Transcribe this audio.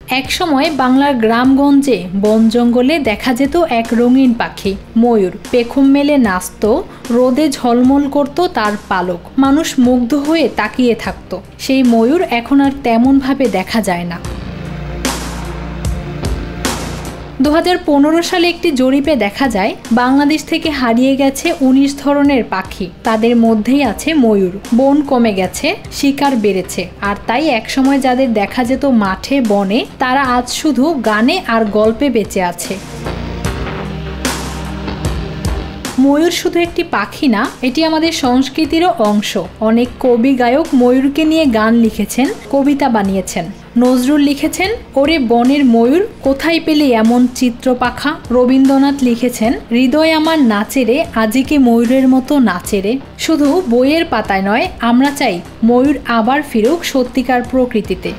একসময় বাংলার গ্রামগঞ্জে বন জঙ্গলে দেখা যেত এক রঙিন পাখি ময়ূর। পেখম মেলে নাচত, রোদে ঝলমল করত তার পালক। মানুষ মুগ্ধ হয়ে তাকিয়ে থাকত। সেই ময়ূর এখন আর তেমন ভাবে দেখা যায় না। 2015 সালে একটি জরিপে দেখা যায় বাংলাদেশ থেকে হারিয়ে গেছে 19 ধরনের পাখি। তাদের মধ্যেই আছে ময়ূর। বন কমে গেছে, শিকার বেড়েছে, আর তাই একসময় যাদের দেখা যেত মাঠে বনে, তারা আজ শুধু গানে আর গল্পে বেঁচে আছে। ময়ূর শুধু একটি পাখি না, এটি আমাদের সংস্কৃতিরও অংশ। অনেক কবি গায়ক ময়ূরকে নিয়ে গান লিখেছেন, কবিতা বানিয়েছেন। নজরুল লিখেছেন ওরে বনের ময়ূর কোথায় পেলে এমন চিত্র পাখা। রবীন্দ্রনাথ লিখেছেন হৃদয় আমার নাচেরে আজিকে ময়ূরের মতো নাচেরে। শুধু বইয়ের পাতায় নয়, আমরা চাই ময়ূর আবার ফিরুক সত্যিকার প্রকৃতিতে।